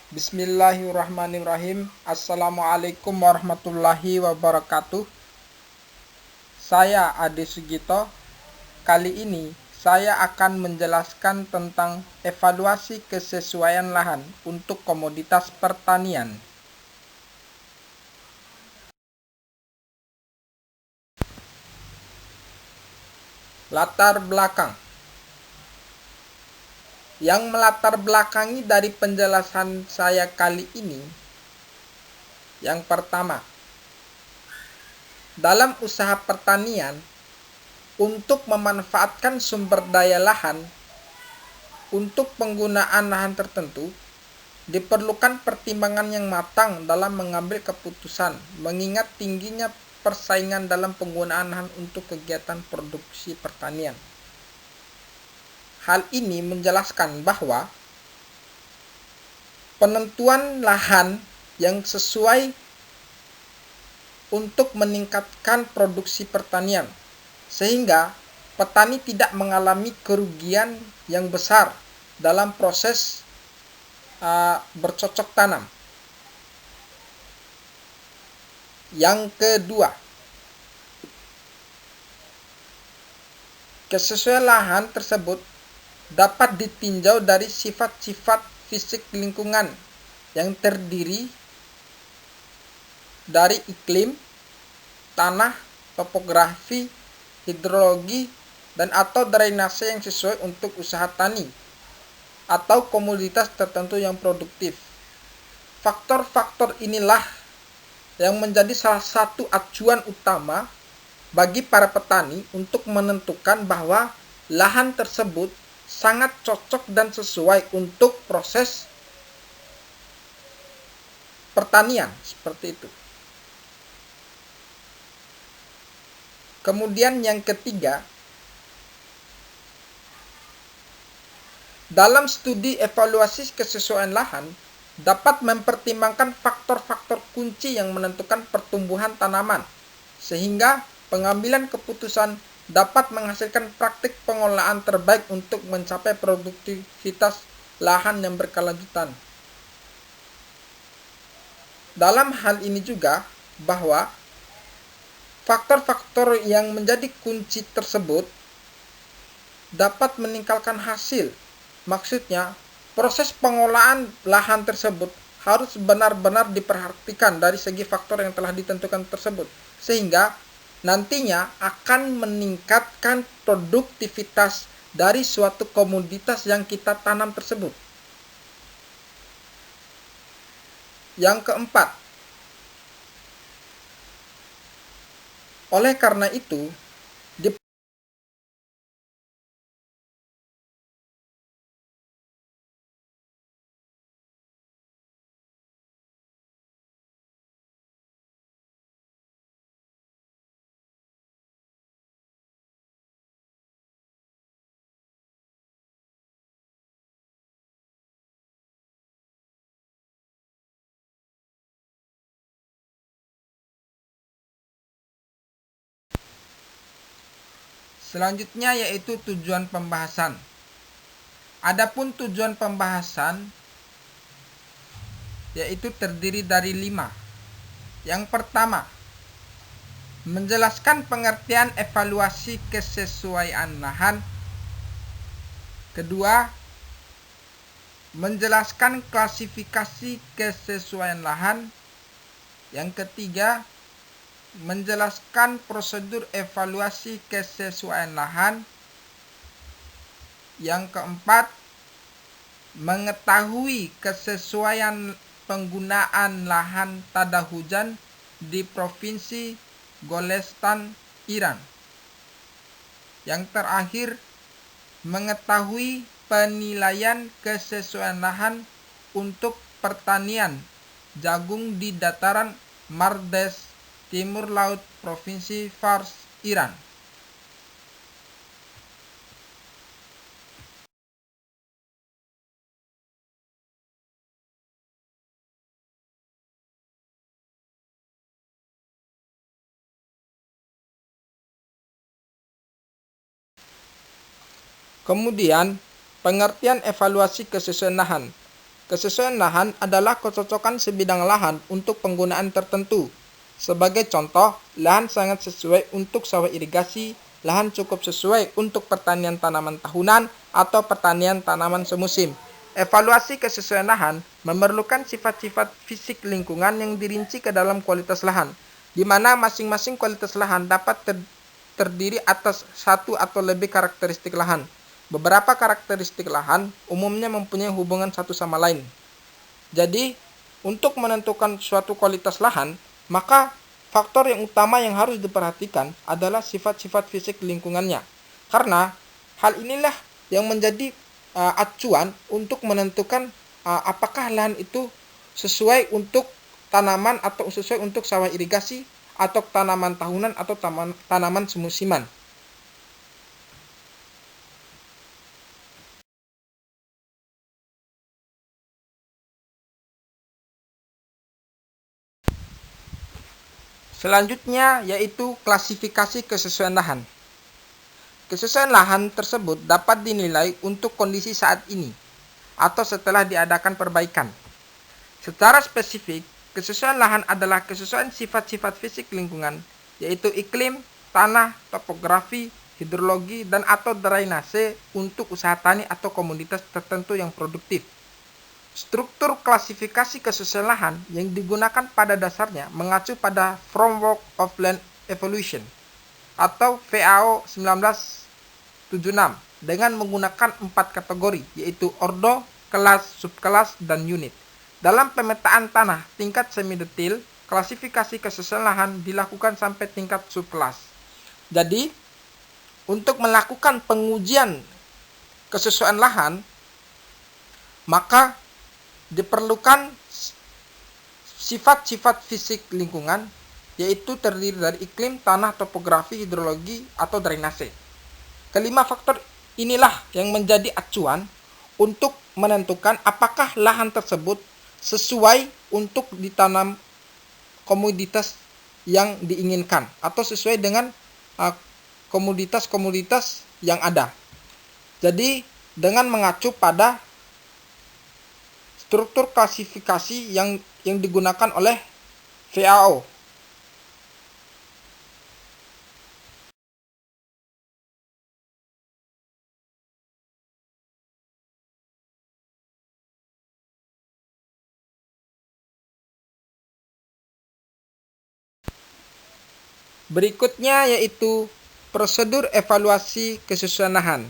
Bismillahirrahmanirrahim. Assalamualaikum warahmatullahi wabarakatuh. Saya Ade Sugito. Kali ini saya akan menjelaskan tentang evaluasi kesesuaian lahan untuk komoditas pertanian. Latar belakang. Yang melatar belakangi dari penjelasan saya kali ini, yang pertama, dalam usaha pertanian, untuk memanfaatkan sumber daya lahan untuk penggunaan lahan tertentu, diperlukan pertimbangan yang matang dalam mengambil keputusan, mengingat tingginya persaingan dalam penggunaan lahan untuk kegiatan produksi pertanian. Hal ini menjelaskan bahwa penentuan lahan yang sesuai untuk meningkatkan produksi pertanian, sehingga petani tidak mengalami kerugian yang besar dalam proses bercocok tanam. Yang kedua, kesesuaian lahan tersebut dapat ditinjau dari sifat-sifat fisik lingkungan yang terdiri dari iklim, tanah, topografi, hidrologi, dan atau drainase yang sesuai untuk usaha tani atau komoditas tertentu yang produktif. Faktor-faktor inilah yang menjadi salah satu acuan utama bagi para petani untuk menentukan bahwa lahan tersebut sangat cocok dan sesuai untuk proses pertanian, seperti itu. Kemudian yang ketiga, dalam studi evaluasi kesesuaian lahan dapat mempertimbangkan faktor-faktor kunci yang menentukan pertumbuhan tanaman, sehingga pengambilan keputusan dapat menghasilkan praktik pengolahan terbaik untuk mencapai produktivitas lahan yang berkelanjutan. Dalam hal ini juga bahwa faktor-faktor yang menjadi kunci tersebut dapat meningkatkan hasil. Maksudnya, proses pengolahan lahan tersebut harus benar-benar diperhatikan dari segi faktor yang telah ditentukan tersebut, sehingga nantinya akan meningkatkan produktivitas dari suatu komoditas yang kita tanam tersebut. Yang keempat, oleh karena itu, selanjutnya yaitu tujuan pembahasan. Adapun tujuan pembahasan yaitu terdiri dari 5. Yang pertama, menjelaskan pengertian evaluasi kesesuaian lahan. Kedua, menjelaskan klasifikasi kesesuaian lahan. Yang ketiga, menjelaskan prosedur evaluasi kesesuaian lahan. Yang keempat, mengetahui kesesuaian penggunaan lahan tada hujan di Provinsi Golestan, Iran. Yang terakhir, mengetahui penilaian kesesuaian lahan untuk pertanian jagung di dataran Mardes, Timur Laut, Provinsi Fars, Iran. Kemudian, pengertian evaluasi kesesuaian lahan. Kesesuaian lahan adalah kecocokan sebidang lahan untuk penggunaan tertentu. Sebagai contoh, lahan sangat sesuai untuk sawah irigasi, lahan cukup sesuai untuk pertanian tanaman tahunan atau pertanian tanaman semusim. Evaluasi kesesuaian lahan memerlukan sifat-sifat fisik lingkungan yang dirinci ke dalam kualitas lahan, di mana masing-masing kualitas lahan dapat terdiri atas satu atau lebih karakteristik lahan. Beberapa karakteristik lahan umumnya mempunyai hubungan satu sama lain. Jadi, untuk menentukan suatu kualitas lahan, maka faktor yang utama yang harus diperhatikan adalah sifat-sifat fisik lingkungannya. Karena hal inilah yang menjadi acuan untuk menentukan apakah lahan itu sesuai untuk tanaman atau sesuai untuk sawah irigasi atau tanaman tahunan atau tanaman semusiman. Selanjutnya yaitu klasifikasi kesesuaian lahan. Kesesuaian lahan tersebut dapat dinilai untuk kondisi saat ini atau setelah diadakan perbaikan. Secara spesifik, kesesuaian lahan adalah kesesuaian sifat-sifat fisik lingkungan, yaitu iklim, tanah, topografi, hidrologi, dan atau drainase untuk usaha tani atau komoditas tertentu yang produktif. Struktur klasifikasi kesesuaian lahan yang digunakan pada dasarnya mengacu pada Framework of Land Evolution atau FAO 1976 dengan menggunakan 4 kategori, yaitu ordo, kelas, subkelas, dan unit. Dalam pemetaan tanah tingkat semi-detail, klasifikasi kesesuaian lahan dilakukan sampai tingkat subkelas. Jadi, untuk melakukan pengujian kesesuaian lahan, maka diperlukan sifat-sifat fisik lingkungan, yaitu terdiri dari iklim, tanah, topografi, hidrologi, atau drainase. Kelima faktor inilah yang menjadi acuan untuk menentukan apakah lahan tersebut sesuai untuk ditanam komoditas yang diinginkan atau sesuai dengan komoditas-komoditas yang ada. Jadi, dengan mengacu pada struktur klasifikasi yang digunakan oleh FAO. Berikutnya yaitu prosedur evaluasi kesesuaian lahan.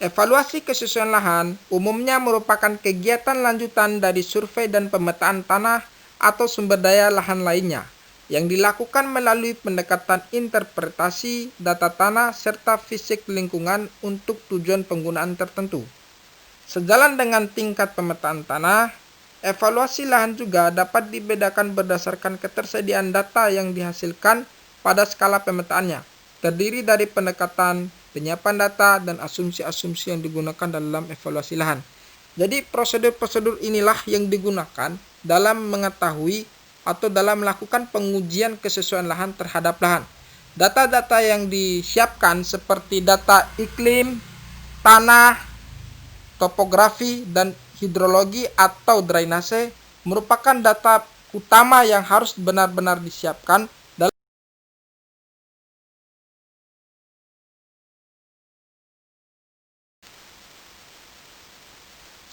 Evaluasi kesesuaian lahan umumnya merupakan kegiatan lanjutan dari survei dan pemetaan tanah atau sumber daya lahan lainnya yang dilakukan melalui pendekatan interpretasi data tanah serta fisik lingkungan untuk tujuan penggunaan tertentu. Sejalan dengan tingkat pemetaan tanah, evaluasi lahan juga dapat dibedakan berdasarkan ketersediaan data yang dihasilkan pada skala pemetaannya, terdiri dari pendekatan penyiapan data dan asumsi-asumsi yang digunakan dalam evaluasi lahan. Jadi prosedur-prosedur inilah yang digunakan dalam mengetahui atau dalam melakukan pengujian kesesuaian lahan terhadap lahan. Data-data yang disiapkan seperti data iklim, tanah, topografi, dan hidrologi atau drainase merupakan data utama yang harus benar-benar disiapkan.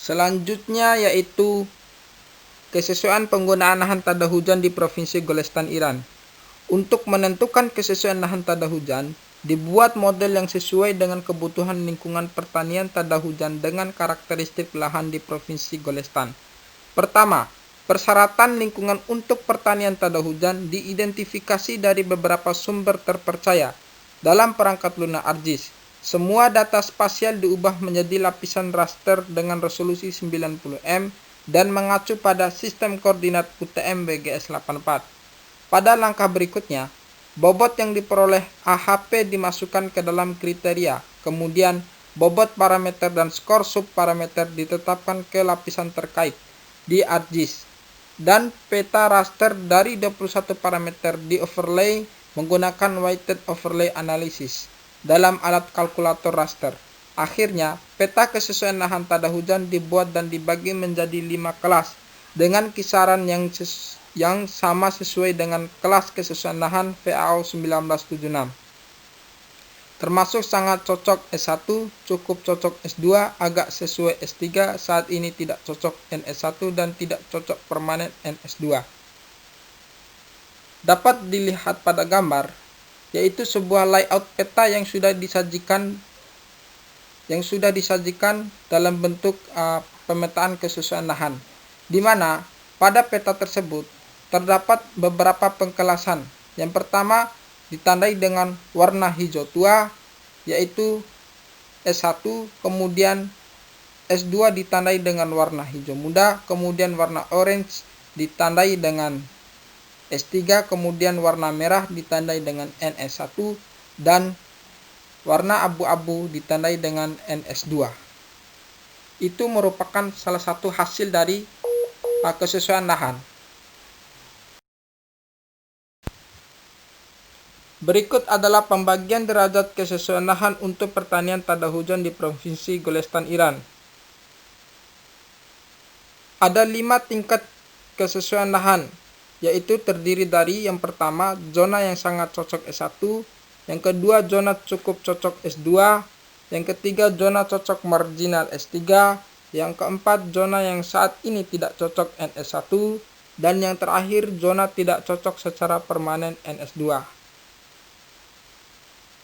Selanjutnya yaitu kesesuaian penggunaan lahan tada hujan di Provinsi Golestan, Iran. Untuk menentukan kesesuaian lahan tada hujan, dibuat model yang sesuai dengan kebutuhan lingkungan pertanian tada hujan dengan karakteristik lahan di Provinsi Golestan. Pertama, persyaratan lingkungan untuk pertanian tada hujan diidentifikasi dari beberapa sumber terpercaya dalam perangkat lunak ArcGIS. Semua data spasial diubah menjadi lapisan raster dengan resolusi 90M dan mengacu pada sistem koordinat UTM BGS 84. Pada langkah berikutnya, bobot yang diperoleh AHP dimasukkan ke dalam kriteria, kemudian bobot parameter dan skor subparameter ditetapkan ke lapisan terkait di ArcGIS, dan peta raster dari 21 parameter di overlay menggunakan weighted overlay analysis dalam alat kalkulator raster. Akhirnya, peta kesesuaian lahan tada hujan dibuat dan dibagi menjadi 5 kelas dengan kisaran yang sama sesuai dengan kelas kesesuaian lahan FAO 1976. Termasuk sangat cocok S1, cukup cocok S2, agak sesuai S3, saat ini tidak cocok NS1 dan tidak cocok permanen NS2. Dapat dilihat pada gambar, yaitu sebuah layout peta yang sudah disajikan dalam bentuk pemetaan kesesuaian lahan, di mana pada peta tersebut terdapat beberapa pengkelasan. Yang pertama ditandai dengan warna hijau tua, yaitu S1, kemudian S2 ditandai dengan warna hijau muda, kemudian warna orange ditandai dengan S3, kemudian warna merah ditandai dengan NS1, dan warna abu-abu ditandai dengan NS2. Itu merupakan salah satu hasil dari kesesuaian lahan. Berikut adalah pembagian derajat kesesuaian lahan untuk pertanian tada hujan di Provinsi Golestan, Iran. Ada 5 tingkat kesesuaian lahan, yaitu terdiri dari yang pertama, zona yang sangat cocok S1, yang kedua, zona cukup cocok S2, yang ketiga, zona cocok marginal S3, yang keempat, zona yang saat ini tidak cocok NS1, dan yang terakhir, zona tidak cocok secara permanen NS2.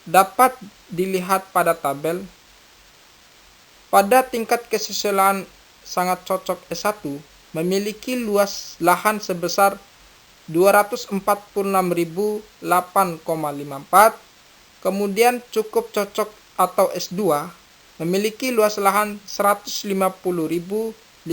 Dapat dilihat pada tabel, pada tingkat kesesuaian sangat cocok S1 memiliki luas lahan sebesar 246.008,54, kemudian cukup cocok atau S2 memiliki luas lahan 150.542,00,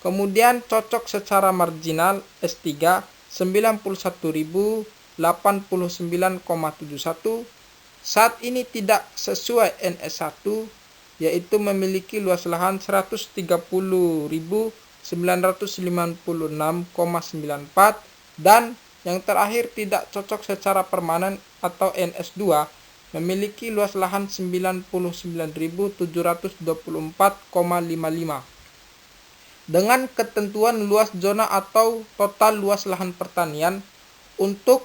kemudian cocok secara marginal S3 91.089,71, saat ini tidak sesuai NS1, yaitu memiliki luas lahan 130.956,94, dan yang terakhir tidak cocok secara permanen atau NS2 memiliki luas lahan 99.724,55. Dengan ketentuan luas zona atau total luas lahan pertanian untuk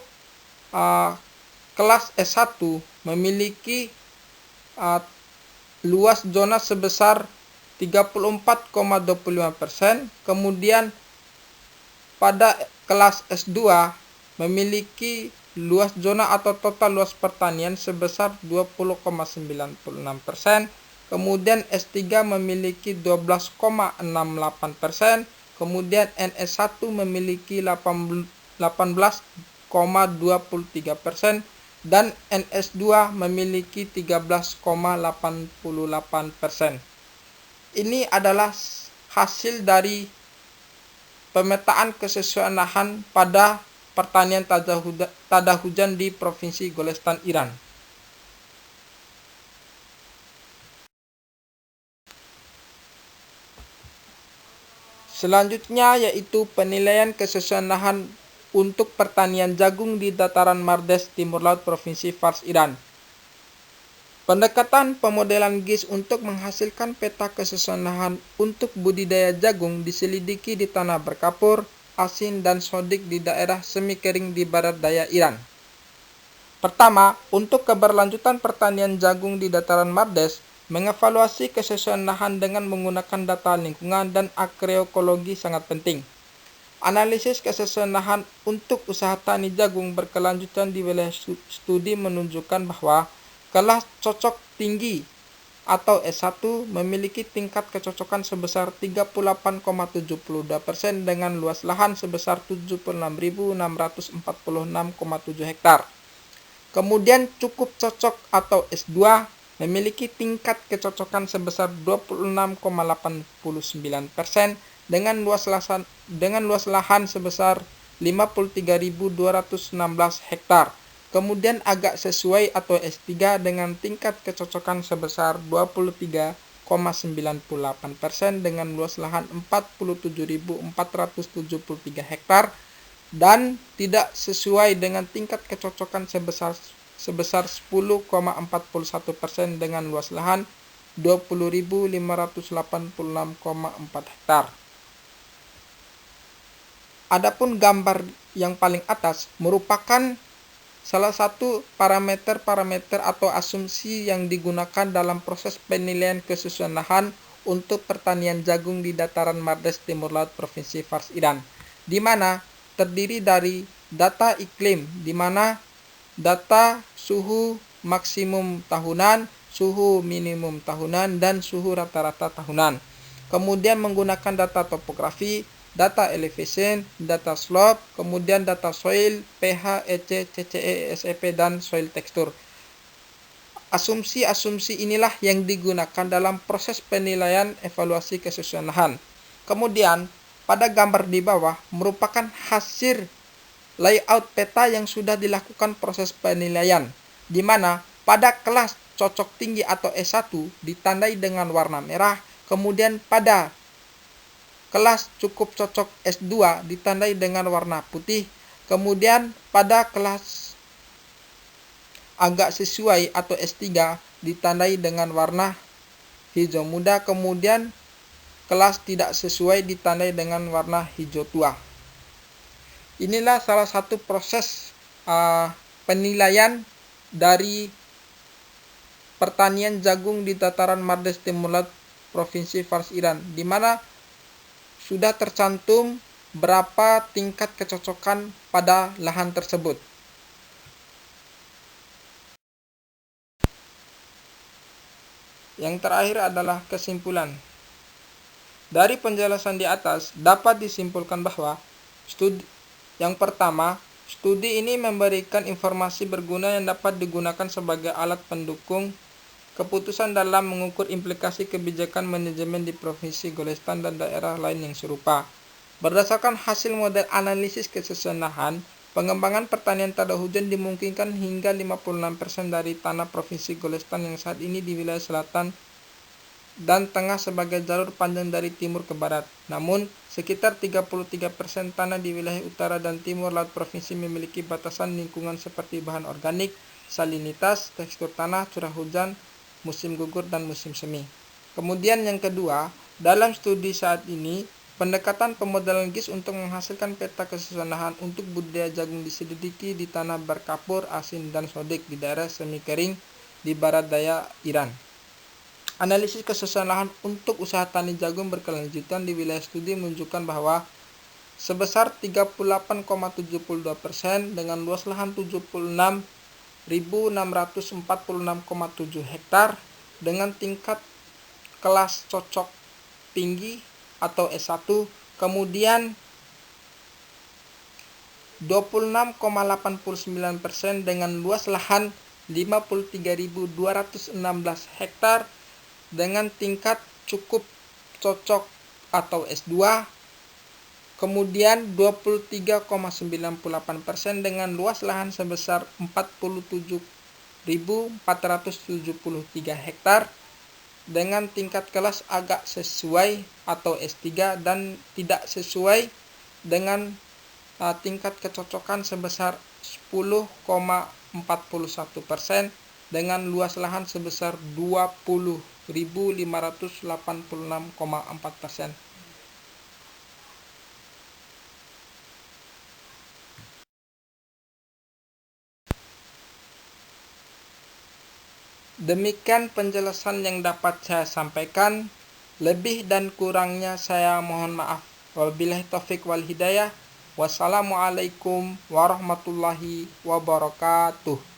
kelas S1 memiliki luas zona sebesar 34,25%, kemudian pada kelas S2 memiliki luas zona atau total luas pertanian sebesar 20,96%, kemudian S3 memiliki 12,68%, kemudian NS1 memiliki 18,23%, dan NS2 memiliki 13,88%. Ini adalah hasil dari pemetaan kesesuaian lahan pada pertanian tada hujan di Provinsi Golestan, Iran. Selanjutnya yaitu penilaian kesesuaian lahan untuk pertanian jagung di dataran Mardes Timur Laut Provinsi Fars, Iran. Pendekatan pemodelan GIS untuk menghasilkan peta kesesuaian lahan untuk budidaya jagung diselidiki di tanah berkapur, asin, dan sodik di daerah semi kering di barat daya Iran. Pertama, untuk keberlanjutan pertanian jagung di dataran Mardes, mengevaluasi kesesuaian lahan dengan menggunakan data lingkungan dan agroekologi sangat penting. Analisis kesesuaian lahan untuk usaha tani jagung berkelanjutan di wilayah studi menunjukkan bahwa kelas cocok tinggi atau S1 memiliki tingkat kecocokan sebesar 38,72% dengan luas lahan sebesar 76.646,7 hektar. Kemudian cukup cocok atau S2 memiliki tingkat kecocokan sebesar 26,89% dengan luas lahan sebesar 53.216 hektar. Kemudian agak sesuai atau S3 dengan tingkat kecocokan sebesar 23,98% dengan luas lahan 47.473 hektar, dan tidak sesuai dengan tingkat kecocokan sebesar sebesar 10,41% dengan luas lahan 20.586,4 hektar. Adapun gambar yang paling atas merupakan salah satu parameter atau asumsi yang digunakan dalam proses penilaian kesesuaian lahan untuk pertanian jagung di dataran Mardes Timur Laut Provinsi Fars Iran, di mana terdiri dari data iklim, di mana data suhu maksimum tahunan, suhu minimum tahunan, dan suhu rata-rata tahunan. Kemudian menggunakan data topografi, data elevation, data slope, kemudian data soil, pH, EC, CCE, SEP, dan soil texture. Asumsi-asumsi inilah yang digunakan dalam proses penilaian evaluasi kesesuaian lahan. Kemudian, pada gambar di bawah merupakan hasil layout peta yang sudah dilakukan proses penilaian, di mana pada kelas cocok tinggi atau S1 ditandai dengan warna merah, kemudian pada kelas cukup cocok S2 ditandai dengan warna putih, kemudian pada kelas agak sesuai atau S3 ditandai dengan warna hijau muda, kemudian kelas tidak sesuai ditandai dengan warna hijau tua. Inilah salah satu proses penilaian dari pertanian jagung di dataran Mardes Timur Laut Provinsi Fars Iran, di mana sudah tercantum berapa tingkat kecocokan pada lahan tersebut. Yang terakhir adalah kesimpulan. Dari penjelasan di atas dapat disimpulkan bahwa yang pertama, studi ini memberikan informasi berguna yang dapat digunakan sebagai alat pendukung keputusan dalam mengukur implikasi kebijakan manajemen di Provinsi Golestan dan daerah lain yang serupa. Berdasarkan hasil model analisis kesesuaian lahan, pengembangan pertanian tada hujan dimungkinkan hingga 56% dari tanah Provinsi Golestan yang saat ini di wilayah selatan dan tengah sebagai jalur panjang dari timur ke barat. Namun, sekitar 33% tanah di wilayah utara dan timur laut provinsi memiliki batasan lingkungan seperti bahan organik, salinitas, tekstur tanah, curah hujan, musim gugur, dan musim semi. Kemudian yang kedua, dalam studi saat ini, pendekatan pemodelan GIS untuk menghasilkan peta kesesuaian lahan untuk budidaya jagung diselidiki di tanah berkapur, asin, dan sodik di daerah semi kering di barat daya Iran. Analisis kesesuaian lahan untuk usaha tani jagung berkelanjutan di wilayah studi menunjukkan bahwa sebesar 38,72% dengan luas lahan 76.646,7 hektar dengan tingkat kelas cocok tinggi atau S1, kemudian 26,89% dengan luas lahan 53.216 hektar dengan tingkat cukup cocok atau S2, kemudian 23,98% dengan luas lahan sebesar 47.473 hektar dengan tingkat kelas agak sesuai atau S3 dan tidak sesuai dengan tingkat kecocokan sebesar 10,41% dengan luas lahan sebesar 20.586,4%. Demikian penjelasan yang dapat saya sampaikan. Lebih dan kurangnya saya mohon maaf. Wabillahi taufik wal hidayah. Wassalamualaikum warahmatullahi wabarakatuh.